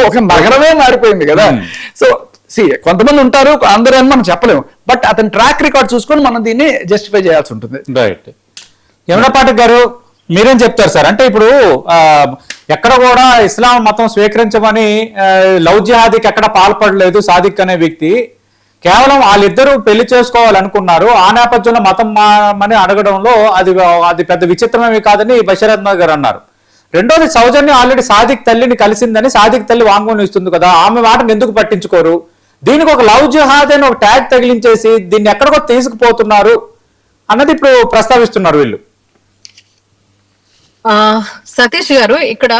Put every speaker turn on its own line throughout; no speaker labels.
ఒక నగరమే మారిపోయింది కదా. సో కొంతమంది ఉంటారు, అందరూ అని మనం చెప్పలేము, బట్ అతని ట్రాక్ రికార్డ్ చూసుకొని మనం దీన్ని జస్టిఫై చేయాల్సి ఉంటుంది.
రైట్. యమునా పాఠక్ గారు మీరేం చెప్తారు సార్? అంటే ఇప్పుడు ఎక్కడ కూడా ఇస్లాం మతం స్వీకరించమని లవ్ జిహాదీకి ఎక్కడ పాల్పడలేదు సాదిక్ అనే వ్యక్తి. కేవలం వాళ్ళిద్దరూ పెళ్లి చేసుకోవాలనుకున్నారు. ఆ నేపథ్యంలో మతం అని అడగడంలో అది పెద్ద విచిత్రమేమి కాదని బషీర్ అహ్మద్ గారు అన్నారు. రెండోది, సౌజన్య ఆల్రెడీ సాదిక్ తల్లిని కలిసిందని సాదిక్ తల్లి వాంగ్మూలం ఇస్తుంది కదా, ఆమె మాటను ఎందుకు పట్టించుకోరు? దీనికి ఒక లవ్ జిహాద్ అని ఒక ట్యాగ్ తగిలించేసి దీన్ని ఎక్కడికో తీసుకుపోతున్నారు అన్నది ఇప్పుడు ప్రస్తావిస్తున్నారు వీళ్ళు.
సతీష్ గారు, ఇక్కడ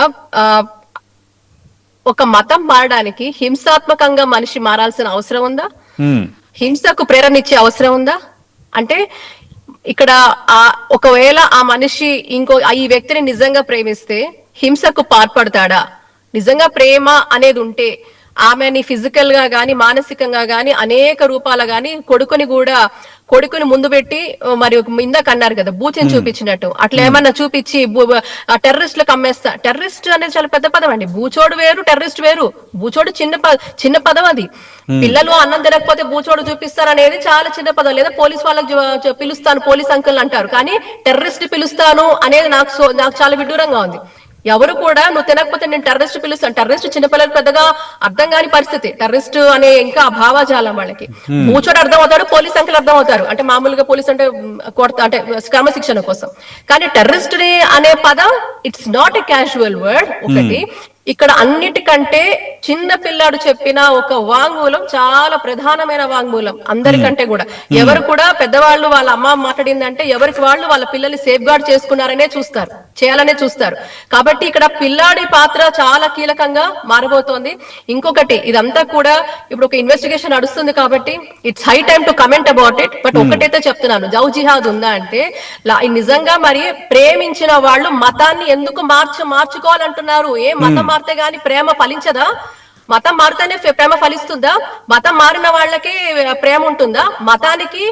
ఒక మతం మారడానికి హింసాత్మకంగా మనిషి మారాల్సిన అవసరం ఉందా? హింసకు ప్రేరణ ఇచ్చే అవసరం ఉందా? అంటే ఇక్కడ ఒకవేళ ఆ మనిషి ఈ వ్యక్తిని నిజంగా ప్రేమిస్తే హింసకు పాల్పడతాడా? నిజంగా ప్రేమ అనేది ఉంటే ఆమెని ఫిజికల్ గా గాని మానసికంగా గాని అనేక రూపాల గాని కొడుకుని ముందు పెట్టి, మరి ఇందాక అన్నారు కదా బూచిని చూపించినట్టు, అట్లా ఏమన్నా చూపించి టెర్రరిస్టులకు అమ్మేస్తా. టెర్రరిస్ట్ అనేది చాలా పెద్ద పదం అండి. బూచోడు వేరు, టెర్రరిస్ట్ వేరు. బూచోడు చిన్న పదం. అది పిల్లలు అన్నం తినకపోతే బూచోడు చూపిస్తారు అనేది చాలా చిన్న పదం. లేదా పోలీస్ వాళ్ళకి పిలుస్తాను, పోలీస్ అంకుల్ అంటారు, కానీ టెర్రరిస్ట్ పిలుస్తాను అనేది నాకు చాలా విడ్డూరంగా ఉంది. ఎవరు కూడా నువ్వు తినకపోతే నేను టెర్రరిస్ట్ పిలుస్తాను. టెర్రరిస్ట్ చిన్నపిల్లలకు పెద్దగా అర్థం కాని పరిస్థితి. టెర్రరిస్ట్ అనే ఇంకా భావాజాలం వాళ్ళకి. బూచోడు అర్థం అవుతాడు, పోలీస్ అంకుల్ అర్థం అవుతారు. అంటే మామూలుగా పోలీస్ అంటే అంటే క్రమశిక్షణ కోసం. కానీ టెర్రరిస్ట్ అనే పదం it's not a casual word. ఒకటి ఇక్కడ అన్నిటికంటే చిన్న పిల్లాడు చెప్పిన ఒక వాంగ్మూలం చాలా ప్రధానమైన వాంగ్మూలం అందరికంటే కూడా. ఎవరు కూడా పెద్దవాళ్ళు వాళ్ళ అమ్మ మాట్లాడిందంటే ఎవరికి వాళ్ళు వాళ్ళ పిల్లల్ని సేఫ్ గార్డ్ చేసుకున్నారనే చూస్తారు, చేయాలనే చూస్తారు. కాబట్టి ఇక్కడ పిల్లాడి పాత్ర చాలా కీలకంగా మారబోతోంది. ఇంకొకటి, ఇదంతా కూడా ఇప్పుడు ఒక ఇన్వెస్టిగేషన్ నడుస్తుంది కాబట్టి it's high time to comment about it. But ఒకటైతే చెప్తున్నాను, లవ్ జిహాద్ ఉందా అంటే నిజంగా మరి ప్రేమించిన వాళ్ళు మతాన్ని ఎందుకు మార్చుకోవాలంటున్నారు? ఏ మతం మారితే గాని ప్రేమ ఫలించదా? మతం మారితేనే ప్రేమ ఫలిస్తుందా? మతం మారిన వాళ్ళకి ప్రేమ ఉంటుందా? మతానికి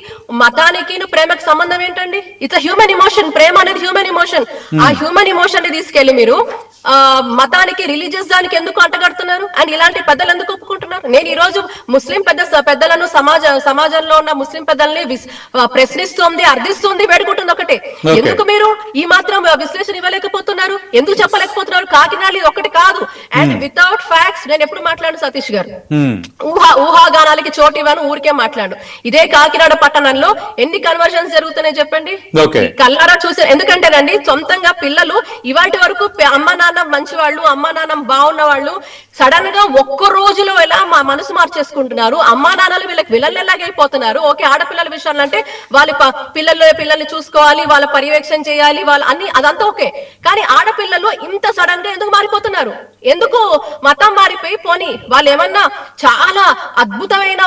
ప్రేమకు సంబంధం ఏంటండి? It's human emotion. ప్రేమ అనేది హ్యూమన్ ఇమోషన్. ఆ హ్యూమన్ ఇమోషన్ ని తీసుకెళ్లి మీరు మతానికి, రిలీజియస్ దానికి ఎందుకు అంటగడుతున్నారు? అండ్ ఇలాంటి పెద్దలు ఎందుకు ఒప్పుకుంటున్నారు? నేను ఈ రోజు ముస్లిం పెద్దలను సమాజంలో ఉన్న ముస్లిం పెద్దల్ని ప్రశ్నిస్తుంది, అర్థిస్తుంది, వేడుకుంటుంది ఒకటే. ఎందుకు మీరు ఈ మాత్రం విశ్లేషణ ఇవ్వలేకపోతున్నారు? ఎందుకు చెప్పలేకపోతున్నారు? కాకినాడ ఇది ఒకటి కాదు. అండ్ వితౌట్ ఫ్యాక్ట్స్ నేను ఎప్పుడు మాట్లాడు సతీష్ గారు, ఊహాగానాలకి చోటు ఇవ్వను, ఊరికే మాట్లాడు. ఇదే కాకినాడ పట్టణంలో ఎన్ని కన్వర్షన్స్ జరుగుతున్నాయి చెప్పండి, కల్లారా చూసే. ఎందుకంటేనండి సొంతంగా పిల్లలు ఇవాటి వరకు అమ్మ నాన్న మంచి వాళ్ళు, అమ్మా నాన్న బాగున్న వాళ్ళు సడన్ గా ఒక్క రోజులో ఎలా మా మనసు మార్చేసుకుంటున్నారు. అమ్మా నాన్నలు వీళ్ళకి విలన్లాగైపోతున్నారు. ఓకే, ఆడపిల్లల విషయాలు అంటే వాళ్ళ పిల్లల్ని చూసుకోవాలి, వాళ్ళ పర్యవేక్షణ చేయాలి, వాళ్ళ అన్ని అదంతా ఓకే. కానీ ఆడపిల్లలు ఇంత సడన్ గా ఎందుకు మారిపోతున్నారు? ఎందుకు మతం మారిపోయి పోని వాళ్ళు ఏమన్నా చాలా అద్భుతమైన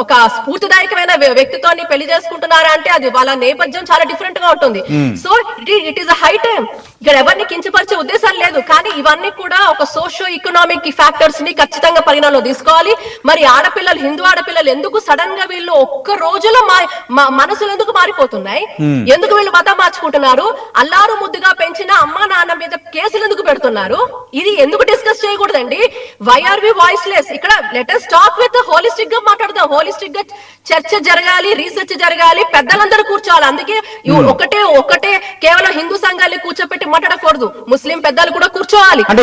ఒక స్ఫూర్తిదాయకమైన వ్యక్తితో పెళ్లి చేసుకుంటున్నారా అంటే అది వాళ్ళ నేపథ్యం చాలా డిఫరెంట్ గా ఉంటుంది. So it is a high time. ఇక్కడ ఎవరిని కించపరిచే ఉద్దేశాలు లేదు, కానీ ఇవన్నీ కూడా ఒక సోషియో ఎకనామిక్ ఫ్యాక్టర్స్ ని ఖచ్చితంగా పరిగణలో తీసుకోవాలి. మరి ఆడపిల్లలు, హిందూ ఆడపిల్లలు ఎందుకు సడన్ గా వీళ్ళు ఒక్క రోజులో మనసులు ఎందుకు మారిపోతున్నాయి? ఎందుకు వీళ్ళు మతం మార్చుకుంటున్నారు? అల్లారు ముద్దుగా పెంచిన అమ్మా నాన్న మీద కేసులు ఎందుకు పెడుతున్నారు? ఇది ఎందుకు డిస్కస్ చేయకూడదండి? Why are we voiceless? ఇక్కడ let us talk with holistic గా మాట్లాడదాం. హోలిస్టిక్ గా చర్చ జరగాలి, రీసెర్చ్ జరగాలి, పెద్దలందరూ కూర్చోవాలి. అందుకే ఒకటే కేవలం హిందూ సంఘాన్ని కూర్చోపెట్టి మాట్లాడకూడదు, ముస్లిం పెద్దలు కూడా కూర్చోవాలి.
అంటే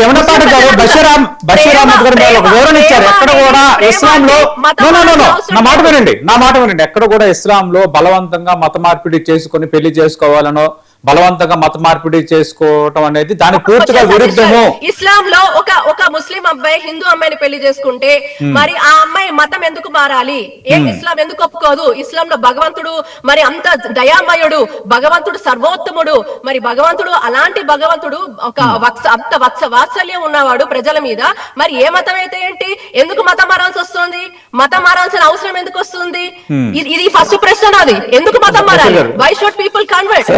నా మాట వినండి. ఎక్కడ కూడా ఇస్లాంలో బలవంతంగా మత మార్పిడి చేసుకుని పెళ్లి చేసుకోవాలనో, బలవంతంగా మత మార్పిడి చేసుకోవటం అనేది దాని పూర్తిగా విరుద్ధము.
ఇస్లాం లో ఒక ముస్లిం అబ్బాయి హిందూ అమ్మాయిని పెళ్లి చేసుకుంటే మరి ఆ అమ్మాయి మతం ఎందుకు మారాలి? ఇస్లాం ఎందుకు ఒప్పుకోదు? ఇస్లాం లో భగవంతుడు మరి అంత దయామయుడు, భగవంతుడు సర్వోత్తముడు. మరి భగవంతుడు అలాంటి భగవంతుడు అంత వాత్సల్యం ఉన్నవాడు ప్రజల మీద. మరి ఏ మతం అయితే ఏంటి? ఎందుకు మతం మారాల్సి వస్తుంది? మతం మారాల్సిన అవసరం ఎందుకు వస్తుంది? ఇది ఫస్ట్ ప్రశ్న. అది ఎందుకు మతం మారాలి? Why should people convert?